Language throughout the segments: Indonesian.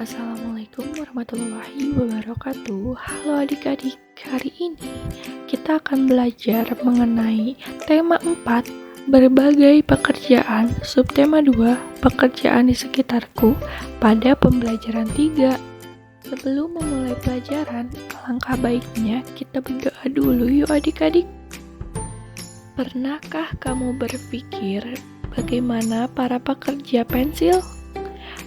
Assalamualaikum warahmatullahi wabarakatuh. Halo adik-adik, hari ini kita akan belajar mengenai tema 4, berbagai pekerjaan, subtema 2, pekerjaan di sekitarku pada pembelajaran 3. Sebelum memulai pelajaran, alangkah baiknya kita berdoa dulu yuk adik-adik. Pernahkah kamu berpikir bagaimana para pekerja pensil?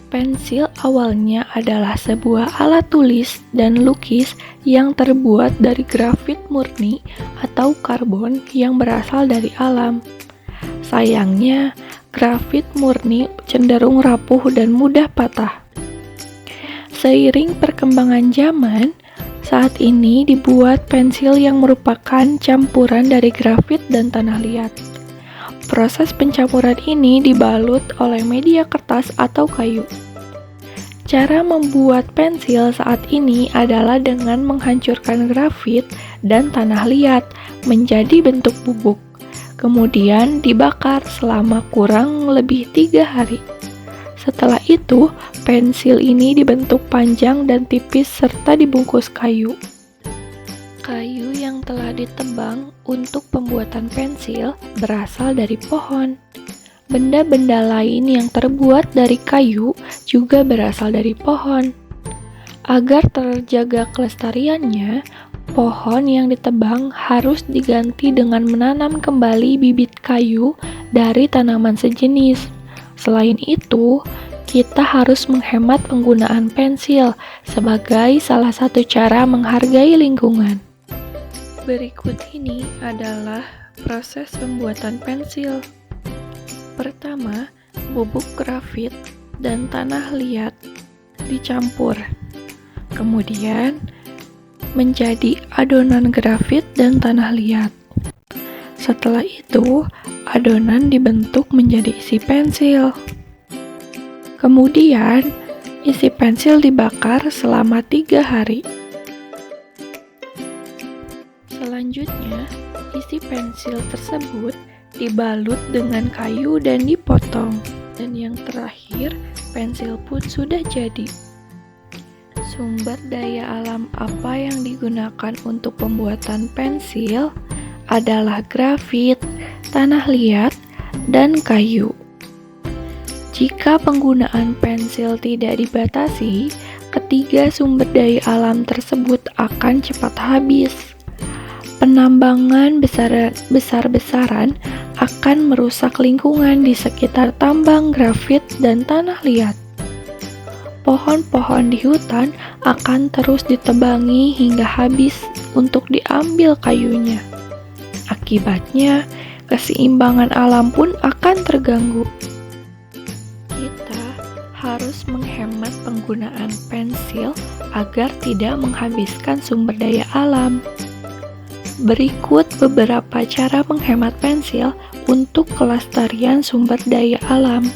Pensil awalnya adalah sebuah alat tulis dan lukis yang terbuat dari grafit murni atau karbon yang berasal dari alam. Sayangnya, grafit murni cenderung rapuh dan mudah patah. Seiring perkembangan zaman, saat ini dibuat pensil yang merupakan campuran dari grafit dan tanah liat. Proses pencampuran ini dibalut oleh media kertas atau kayu. Cara membuat pensil saat ini adalah dengan menghancurkan grafit dan tanah liat menjadi bentuk bubuk, kemudian dibakar selama kurang lebih 3 hari. Setelah itu, pensil ini dibentuk panjang dan tipis serta dibungkus kayu. Kayu yang telah ditebang untuk pembuatan pensil berasal dari pohon. Benda-benda lain yang terbuat dari kayu juga berasal dari pohon. Agar terjaga kelestariannya, pohon yang ditebang harus diganti dengan menanam kembali bibit kayu dari tanaman sejenis. Selain itu, kita harus menghemat penggunaan pensil sebagai salah satu cara menghargai lingkungan. Berikut ini adalah proses pembuatan pensil. Pertama, bubuk grafit dan tanah liat dicampur. Kemudian, menjadi adonan grafit dan tanah liat. Setelah itu, adonan dibentuk menjadi isi pensil. Kemudian, isi pensil dibakar selama 3 hari. Selanjutnya, isi pensil tersebut dibalut dengan kayu dan dipotong. Dan yang terakhir, pensil pun sudah jadi. Sumber daya alam apa yang digunakan untuk pembuatan pensil adalah grafit, tanah liat, dan kayu. Jika penggunaan pensil tidak dibatasi, ketiga sumber daya alam tersebut akan cepat habis. Penambangan besar-besaran akan merusak lingkungan di sekitar tambang grafit dan tanah liat. Pohon-pohon di hutan akan terus ditebangi hingga habis untuk diambil kayunya. Akibatnya, keseimbangan alam pun akan terganggu. Kita harus menghemat penggunaan pensil agar tidak menghabiskan sumber daya alam. Berikut beberapa cara menghemat pensil untuk kelestarian sumber daya alam.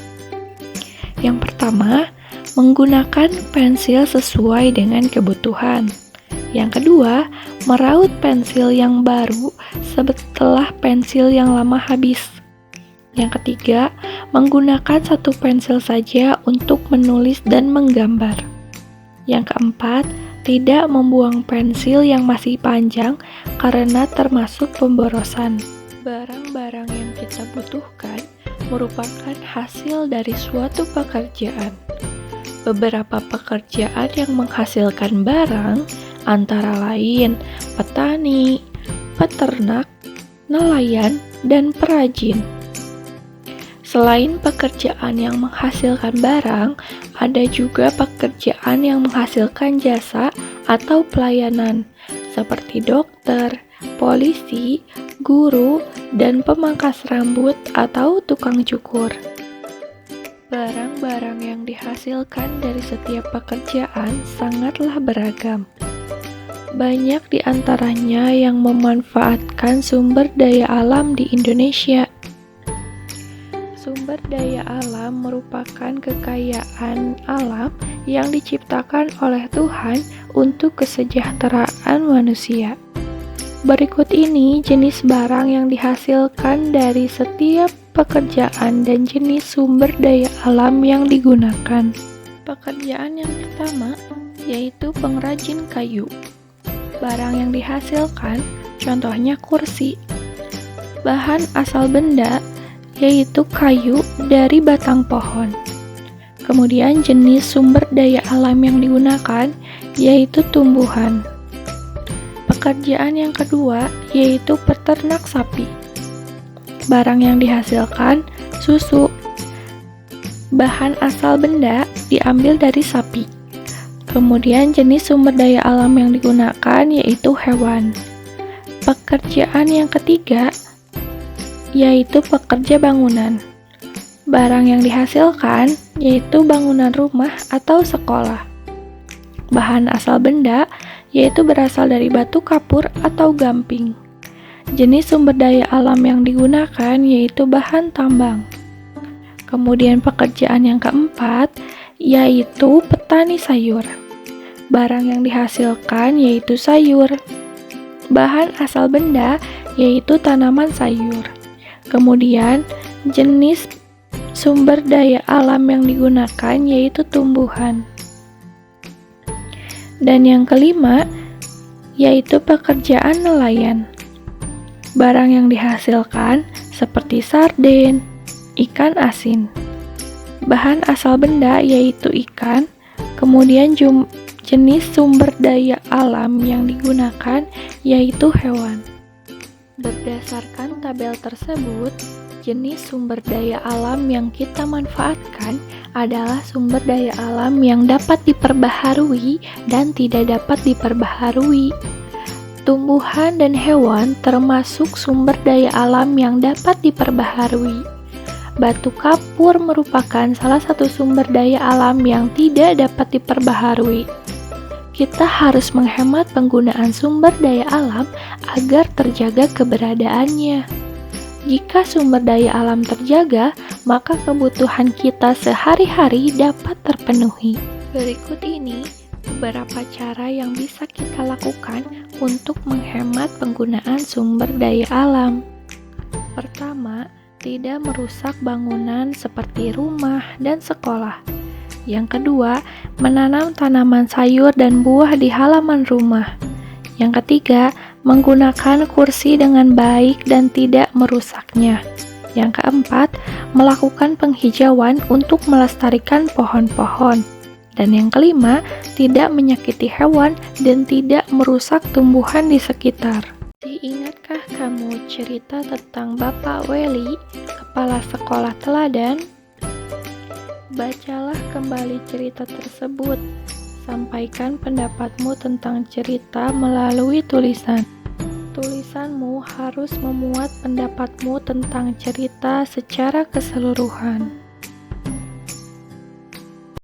Yang pertama, menggunakan pensil sesuai dengan kebutuhan. Yang kedua, meraut pensil yang baru setelah pensil yang lama habis. Yang ketiga, menggunakan satu pensil saja untuk menulis dan menggambar. Yang keempat, tidak membuang pensil yang masih panjang karena termasuk pemborosan. Barang-barang yang kita butuhkan merupakan hasil dari suatu pekerjaan. Beberapa pekerjaan yang menghasilkan barang antara lain petani, peternak, nelayan, dan perajin. Selain pekerjaan yang menghasilkan barang, ada juga pekerjaan yang menghasilkan jasa atau pelayanan, seperti dokter, polisi, guru, dan pemangkas rambut atau tukang cukur. Barang-barang yang dihasilkan dari setiap pekerjaan sangatlah beragam. Banyak di antaranya yang memanfaatkan sumber daya alam di Indonesia. Sumber daya alam merupakan kekayaan alam yang diciptakan oleh Tuhan untuk kesejahteraan manusia. Berikut ini jenis barang yang dihasilkan dari setiap pekerjaan dan jenis sumber daya alam yang digunakan. Pekerjaan yang pertama yaitu pengrajin kayu. Barang yang dihasilkan contohnya kursi. Bahan asal benda yaitu kayu dari batang pohon. Kemudian jenis sumber daya alam yang digunakan yaitu tumbuhan. Pekerjaan yang kedua yaitu peternak sapi. Barang yang dihasilkan susu. Bahan asal benda diambil dari sapi. Kemudian jenis sumber daya alam yang digunakan yaitu hewan. Pekerjaan yang ketiga yaitu pekerja bangunan. Barang yang dihasilkan yaitu bangunan rumah atau sekolah. Bahan asal benda yaitu berasal dari batu kapur atau gamping. Jenis sumber daya alam yang digunakan yaitu bahan tambang. Kemudian pekerjaan yang keempat yaitu petani sayur. Barang yang dihasilkan yaitu sayur. Bahan asal benda yaitu tanaman sayur. Kemudian jenis sumber daya alam yang digunakan yaitu tumbuhan. Dan yang kelima yaitu pekerjaan nelayan. Barang yang dihasilkan seperti sarden, ikan asin. Bahan asal benda yaitu ikan, kemudian jenis sumber daya alam yang digunakan yaitu hewan. Berdasarkan tabel tersebut, jenis sumber daya alam yang kita manfaatkan adalah sumber daya alam yang dapat diperbaharui dan tidak dapat diperbaharui. Tumbuhan dan hewan termasuk sumber daya alam yang dapat diperbaharui. Batu kapur merupakan salah satu sumber daya alam yang tidak dapat diperbaharui. Kita harus menghemat penggunaan sumber daya alam agar terjaga keberadaannya. Jika sumber daya alam terjaga, maka kebutuhan kita sehari-hari dapat terpenuhi. Berikut ini beberapa cara yang bisa kita lakukan untuk menghemat penggunaan sumber daya alam. Pertama, tidak merusak bangunan seperti rumah dan sekolah. Yang kedua, menanam tanaman sayur dan buah di halaman rumah. Yang ketiga, menggunakan kursi dengan baik dan tidak merusaknya. Yang keempat, melakukan penghijauan untuk melestarikan pohon-pohon. Dan yang kelima, tidak menyakiti hewan dan tidak merusak tumbuhan di sekitar. Ingatkah kamu cerita tentang Bapak Weli, kepala sekolah teladan? Bacalah kembali cerita tersebut. Sampaikan pendapatmu tentang cerita melalui tulisan. Tulisanmu harus memuat pendapatmu tentang cerita secara keseluruhan.